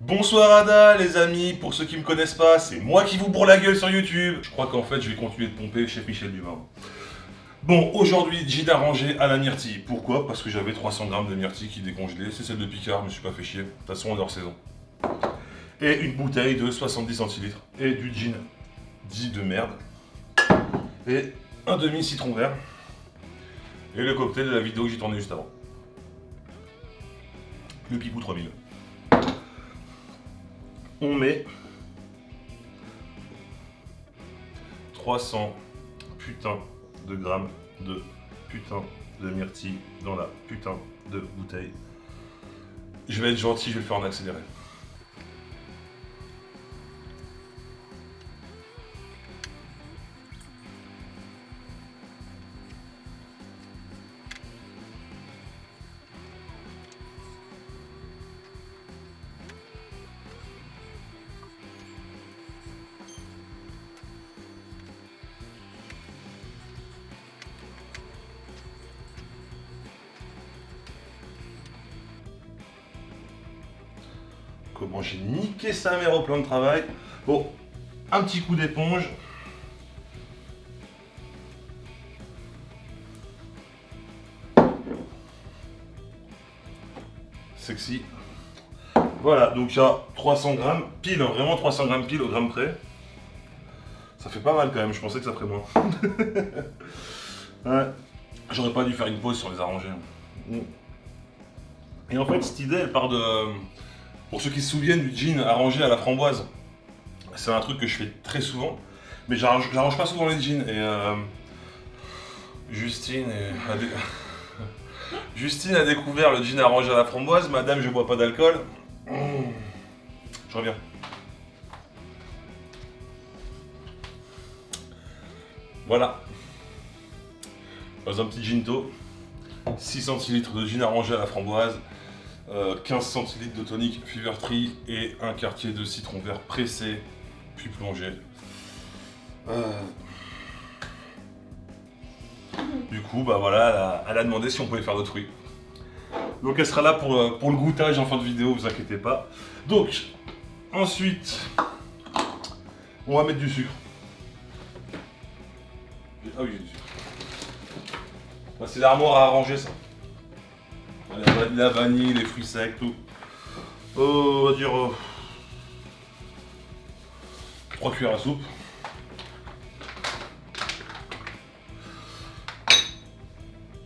Bonsoir Ada les amis, pour ceux qui me connaissent pas, c'est moi qui vous bourre la gueule sur YouTube. Je crois qu'en fait je vais continuer de pomper chez Michel Duvin. Bon, aujourd'hui gin arrangé à la myrtille. Pourquoi? Parce que j'avais 300 grammes de myrtille qui décongelait. C'est celle de Picard, je me suis pas fait chier. De toute façon on est hors saison. Et une bouteille de 70 centilitres. Et du gin dit de merde. Et un demi citron vert. Et le cocktail de la vidéo que j'ai tourné juste avant. Le Pipou 3000. On met 300 putain de grammes de putain de myrtille dans la putain de bouteille. Je vais être gentil, je vais le faire en accéléré. Comment j'ai niqué sa mère au plan de travail. Bon, un petit coup d'éponge. Sexy. Voilà, donc il y a 300 grammes pile, hein, vraiment 300 grammes pile au gramme près. Ça fait pas mal quand même, je pensais que ça ferait moins. Ouais, j'aurais pas dû faire une pause sur les arrangés. Et en fait, cette idée, elle part de... Pour ceux qui se souviennent du gin arrangé à la framboise, c'est un truc que je fais très souvent, mais j'arrange pas souvent les gins. Et Justine a découvert le gin arrangé à la framboise. Madame, je bois pas d'alcool. Je reviens. Voilà. Dans un petit ginto, 6 centilitres de gin arrangé à la framboise. 15 centilitres de tonic Fever Tree et un quartier de citron vert pressé, puis plongé. Du coup, bah voilà, elle a demandé si on pouvait faire d'autres fruits. Donc elle sera là pour le goûtage en fin de vidéo, vous inquiétez pas. Donc, ensuite, on va mettre du sucre. Ah oui, j'ai du sucre. Bah, c'est l'armoire à arranger ça. La vanille, les fruits secs, tout. On va dire 3 cuillères à soupe.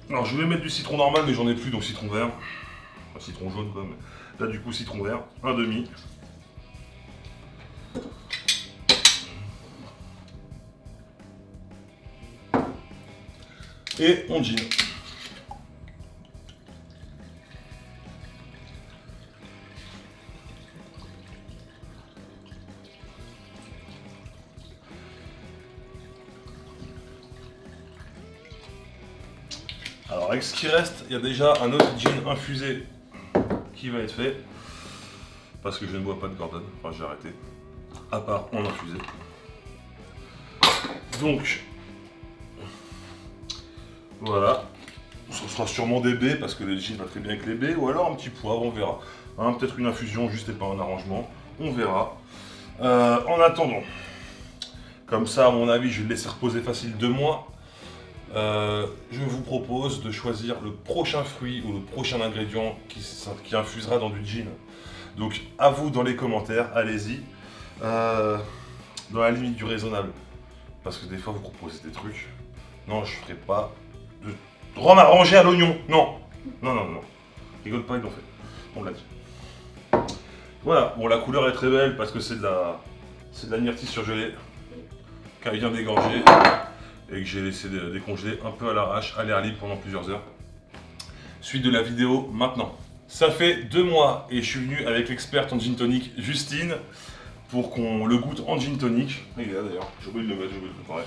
Alors je voulais mettre du citron normal mais j'en ai plus donc citron vert. Enfin, citron jaune quoi, mais là du coup citron vert, un demi. Et on gin. Alors avec ce qui reste, il y a déjà un autre gin infusé qui va être fait. Parce que je ne bois pas de Gordon, enfin j'ai arrêté. À part en infusé. Donc, voilà. Ce sera sûrement des baies parce que le gin va très bien avec les baies. Ou alors un petit poivre, on verra. Hein, peut-être une infusion juste et pas un arrangement. On verra. En attendant, comme ça à mon avis je vais le laisser reposer facile 2 mois. Je vous propose de choisir le prochain fruit ou le prochain ingrédient qui infusera dans du gin. Donc à vous dans les commentaires, allez-y. Dans la limite du raisonnable. Parce que des fois vous proposez des trucs. Non, je ferai pas de rhum arrangé à l'oignon. Non. Non, non, non. Rigole pas, ils l'ont fait. On l'a dit. Voilà, bon la couleur est très belle parce que c'est de la myrtille surgelée. Qu'elle vient d'égorger. Et que j'ai laissé décongeler un peu à l'arrache, à l'air libre pendant plusieurs heures. Suite de la vidéo maintenant. Ça fait 2 mois et je suis venu avec l'experte en gin tonic Justine pour qu'on le goûte en gin tonic. Il est là d'ailleurs, j'ai oublié de le mettre, j'ai oublié de le préparer.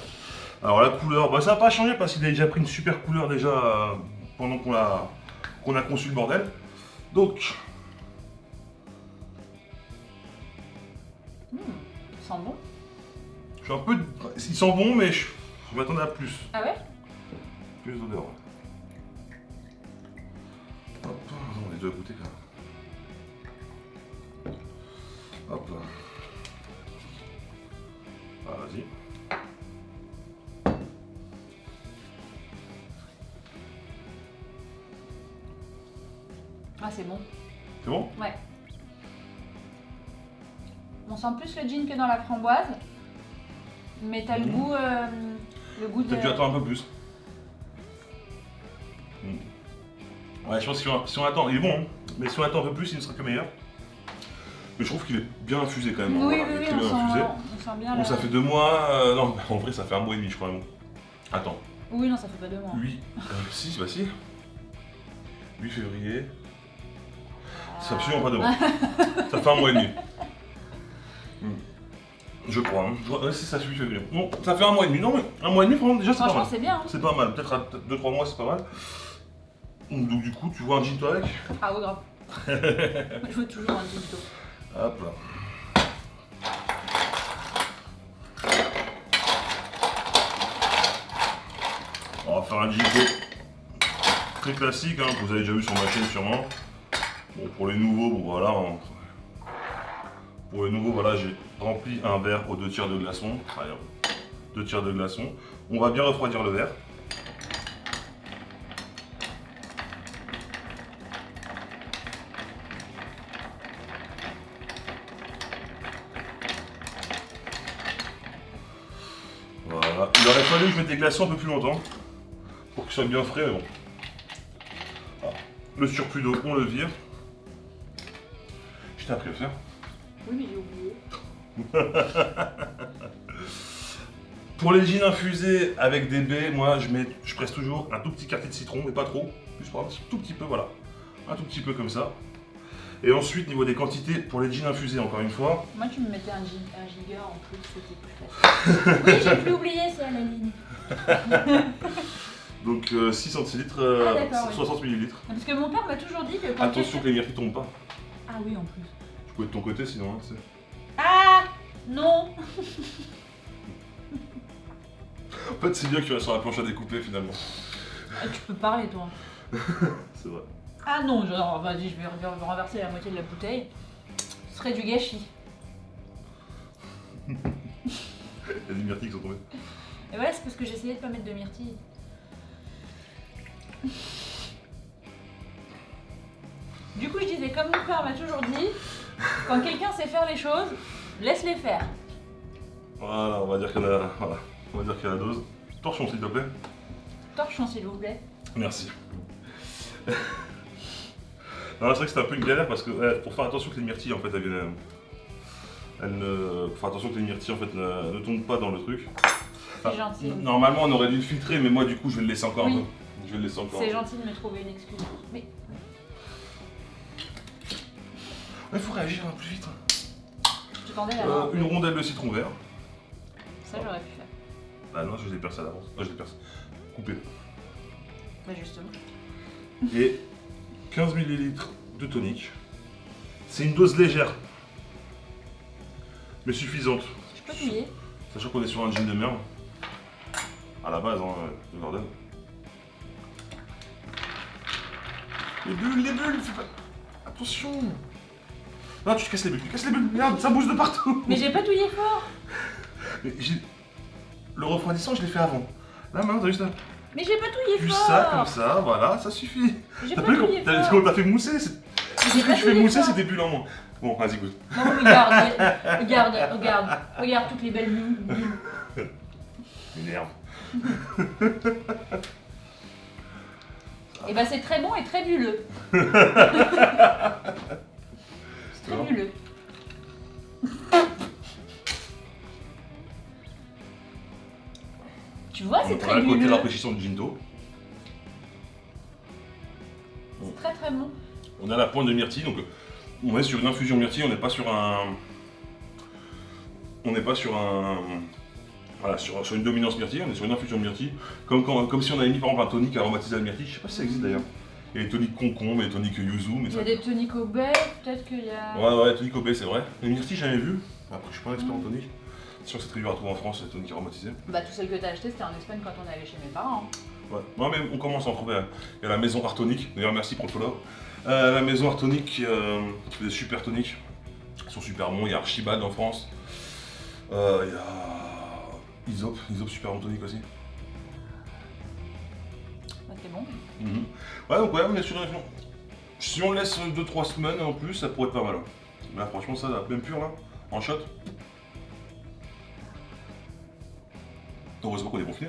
Alors la couleur, bah, ça n'a pas changé parce qu'il a déjà pris une super couleur déjà pendant qu'on a conçu le bordel. Donc, Ça sent bon. je suis un peu... Ils sont bons mais je m'attendais à plus. Ah ouais? Plus d'odeur. Hop, on les deux à goûter quand même. Hop là. Ah, vas-y. Ah, c'est bon. C'est bon? Ouais. On sent plus le gin que dans la framboise. Mais t'as le goût de... Peut-être que tu attends un peu plus. Ouais, je pense que si on attend, il est bon, hein, mais si on attend un peu plus, il ne sera que meilleur. Mais je trouve qu'il est bien infusé quand même. Oui, Voilà, il est oui, très on bien sent, infusé. on sent bien Bon, ça fait 2 mois. Non, en vrai, ça fait 1 mois et demi, je crois. Attends. Oui, non, ça fait pas 2 mois. 8. Si, bah si. 8 février. C'est absolument pas 2 mois. Ça fait 1 mois et demi. Je crois. Hein. Ouais, c'est ça, 8 février. Bon, ça fait 1 mois et demi. Non, mais 1 mois et demi, franchement, déjà, c'est pas Franchement, mal. c'est bien. Hein. C'est pas mal. Peut-être à 2-3 mois, c'est pas mal. Donc, du coup, tu vois un gin tonic avec? Ah oui, grave. Je veux toujours un gin tonic. Hop là. On va faire un gin tonic très classique, hein, que vous avez déjà vu sur ma chaîne sûrement. Bon, pour les nouveaux, bon voilà. Pour les nouveaux, voilà, j'ai rempli un verre aux 2 tiers de glaçons. Allez, 2 tiers de glaçons. On va bien refroidir le verre. Voilà. Il aurait fallu que je mette des glaçons un peu plus longtemps pour qu'ils soient bien frais, mais bon. Voilà. Le surplus d'eau, on le vire. Je t'ai appris à le faire. Oui, mais j'ai oublié. Pour les gins infusés avec des baies, moi je presse toujours un tout petit quartier de citron, mais pas trop. Juste pour un tout petit peu, voilà. Un tout petit peu comme ça. Et ensuite, niveau des quantités, pour les gins infusés, encore une fois. Moi, tu me mettais un giga en plus, c'était plus facile. Oui, j'ai plus oublié, c'est à la ligne. Donc 6 centilitres, d'accord, 60 millilitres. Parce que mon père m'a toujours dit que quand Attention que les myrtilles tombent pas. Ah oui, en plus. Tu peux être de ton côté sinon, hein, tu sais. Ah non. En fait, c'est bien que tu restes sur la planche à découper finalement. Tu peux parler, toi. C'est vrai. Ah non, genre, vas-y, je vais renverser la moitié de la bouteille. Ce serait du gâchis. Il y a des myrtilles qui sont tombées. Et voilà, c'est parce que j'essayais de pas mettre de myrtilles. Du coup, je disais, comme mon père m'a toujours dit, quand quelqu'un sait faire les choses, laisse-les faire. Voilà, on va dire qu'il y a la, voilà. On va dire qu'il y a la dose. Torchon s'il te plaît. Torchon, s'il vous plaît. Merci. Non, c'est vrai que c'était un peu une galère parce que pour faire attention que les myrtilles en fait faut faire attention que les myrtilles en fait ne tombent pas dans le truc. C'est gentil. Normalement on aurait dû le filtrer mais moi du coup je vais le laisser encore un Oui. peu. Je vais le laisser encore. C'est gentil de me trouver une excuse. Mais Il faut réagir un peu plus vite. je tendais la main. Une rondelle de citron vert. Ça, j'aurais pu faire. Bah non, je l'ai percé à l'avance. Je l'ai percé. Coupé. Bah, justement. Et 15 ml de tonique. C'est une dose légère. Mais suffisante. Je peux touiller. Sachant qu'on est sur un gin de merde. À la base, hein, de Gordon. Les bulles, fais pas... Attention. Non, tu te casses les bulles, Regarde, ça bouge de partout. Mais j'ai pas touillé fort. Mais le refroidissant, je l'ai fait avant. Là, maintenant, t'as juste à... Mais j'ai pas touillé Juste fort. ça, comme ça, voilà, ça suffit. J'ai T'as pas vu touillé quand fort. t'as fait mousser, c'est... J'ai Ce pas que je fais touillé mousser, fort. c'est des bulles en moins. Bon, vas-y, goûte. Non, regarde toutes les belles bulles. M'énerve. Et bah c'est très bon et très bulleux. Très bulleux. Tu vois, c'est très Voilà, côté bulleux. rafraîchissant du ginto. C'est très très bon. On a la pointe de myrtille, donc on est sur une infusion myrtille, on n'est pas sur un... On n'est pas sur un... Voilà, sur une dominance myrtille, on est sur une infusion myrtille. Comme si on avait mis par exemple un tonique aromatisé à la myrtille, je sais pas si ça existe d'ailleurs. Il y a les toniques concombre, les toniques yuzu, mais Il y ça... a des toniques au baie, peut-être qu'il y a... Ouais, tonique au baie, c'est vrai. Les myrtilles, jamais vu. Après, je suis pas un expert en tonique. C'est sûr que c'est très dur à trouver en France, les toniques aromatisées. Bah tout celles que t'as achetées, c'était en Espagne quand on allait chez mes parents. Ouais, non, mais on commence à en trouver. Il y a la maison Artonique, d'ailleurs merci pour le follow. La maison Artonique qui fait des super toniques. sont super bons. Il y a Archibald en France. Il y a Isop super bon tonique aussi. Bah, c'est bon. Ouais, donc ouais, on est sur une... Si on laisse 2-3 semaines en plus, ça pourrait être pas mal. Là, franchement, ça, même pur là, en shot. Heureusement qu'on est gonflé.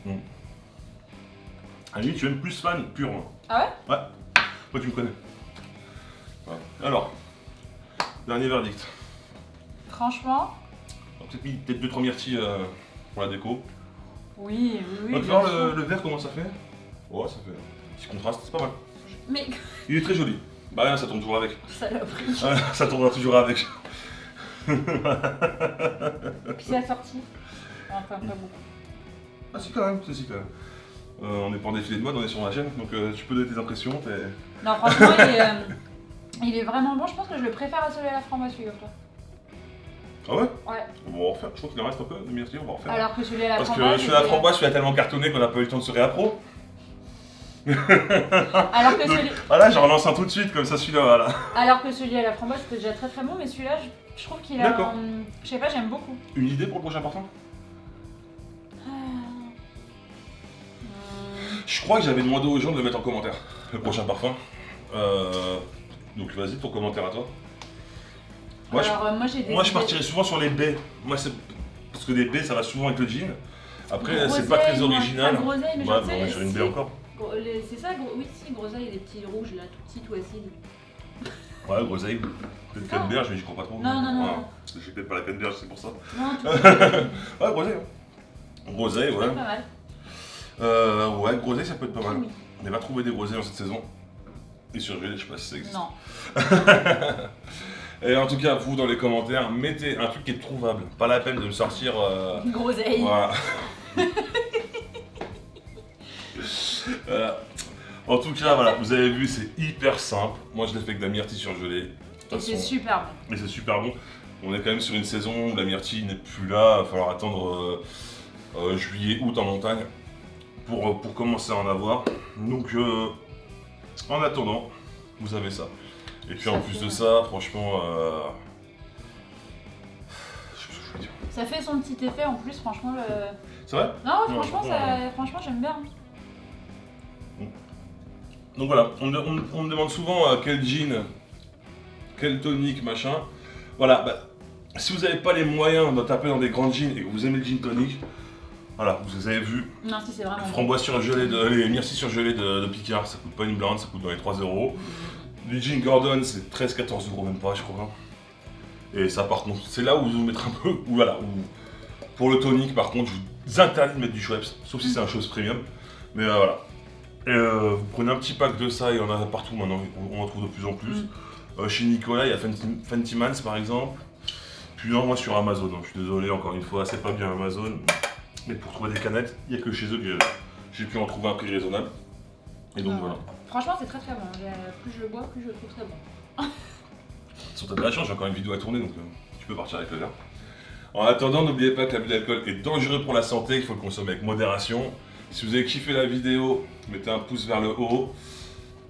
À la limite, tu es même plus fan pur. Hein. Ah ouais? Ouais. Toi, tu me connais. Ouais. Alors, dernier verdict. Franchement, On a peut-être 2-3 myrtilles pour la déco. oui. On va bien voir sûr. le vert, comment ça fait? Ouais, ça fait un petit contraste, c'est pas mal. Mais, Il est très joli. Bah rien, ça tourne toujours avec. saloperie. Ouais, ça tournera toujours avec. Puis c'est assorti. Enfin, pas beaucoup. Ah si quand même, si quand même. On n'est pas en défilé de mode, on est sur la chaîne, donc tu peux donner tes impressions. Non, franchement, il est vraiment bon. Je pense que je le préfère à celui à la framboise, figure-toi. Ah ouais? Ouais. On va en refaire, je crois qu'il en reste un peu de myrtilles, on va en refaire. Alors que celui à la Parce que framboise. celui à la framboise, celui a tellement cartonné qu'on n'a pas eu le temps de se réappro. Alors que Donc, celui. voilà, j'en relance un tout de suite, comme ça celui-là, voilà. Alors que celui à la framboise c'était déjà très très bon, mais celui-là, je trouve qu'il a. D'accord. Je sais pas, j'aime beaucoup. Une idée pour le prochain parfum? Je crois que j'avais demandé aux gens de le mettre en commentaire, le prochain parfum. Donc vas-y, ton commentaire à toi. Moi, Alors, moi j'ai des. moi je idées. partirais souvent sur les baies. Moi, c'est parce que les baies, ça va souvent avec le jean. Après, c'est Groseille, pas très moi, original. pas groseille, mais Ouais, genre, bah, tu sais, on est sur une si. baie encore. C'est ça, oui, si, groseille, des petits rouges là, tout petits, tout acides. Ouais, groseille. Peut-être Ça. canneberge, mais j'y crois pas trop. Non. J'ai peut-être pas la canneberge, c'est pour ça. Non, tout petit. Ouais, groseille. Groseille, ouais. Pas mal. Ouais, groseille, ça peut être pas mal. Oui. On n'a pas trouvé des groseilles en cette saison. Et surgelés, je sais pas si ça existe. Non. Et en tout cas, vous dans les commentaires, mettez un truc qui est trouvable. Pas la peine de me sortir. Groseille. Voilà. En tout cas, voilà, vous avez vu, c'est hyper simple. Moi, je l'ai fait avec de la myrtille surgelée. De toute Et c'est façon, super bon. et c'est super bon. On est quand même sur une saison où la myrtille n'est plus là. Il va falloir attendre juillet, août en montagne pour commencer à en avoir. Donc, en attendant, vous avez ça. Et puis en plus de ça, franchement, je sais pas ce que je veux dire. Ça fait son petit effet en plus, franchement. C'est vrai? Non, Non, franchement, franchement j'aime bien. Donc voilà, on me demande souvent quel jean, quel tonique, machin. Voilà, bah, si vous n'avez pas les moyens de taper dans des grands jeans et que vous aimez le jean tonique, voilà, vous avez vu, Non, si c'est vraiment bon. framboise surgelée, les myrtilles surgelées de Picard, ça coûte pas une blinde, ça coûte dans les 3 €. Du jean Gordon, c'est 13-14 € même pas, je crois. Et ça, par contre, c'est là où vous mettrez un peu, ou voilà, où, pour le tonique, par contre, je vous interdis de mettre du Schweppes, sauf si c'est un chose premium. Mais voilà. Et vous prenez un petit pack de ça, il y en a partout maintenant, on en trouve de plus en plus. Chez Nicolas, il y a Fenty Mans par exemple. Puis non, moi sur Amazon, hein, je suis désolé, encore une fois, c'est pas bien Amazon. Mais pour trouver des canettes, il n'y a que chez eux que j'ai pu en trouver un prix raisonnable. Et donc voilà. Franchement, c'est très très bon. Plus je le bois, plus je le trouve très bon. Sur ta de la chance, j'ai encore une vidéo à tourner, donc tu peux partir avec le verre. En attendant, n'oubliez pas que l'abus d'alcool est dangereux pour la santé, qu'il faut le consommer avec modération. Si vous avez kiffé la vidéo, mettez un pouce vers le haut.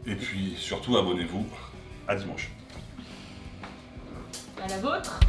Et puis surtout, abonnez-vous. À dimanche. À la vôtre.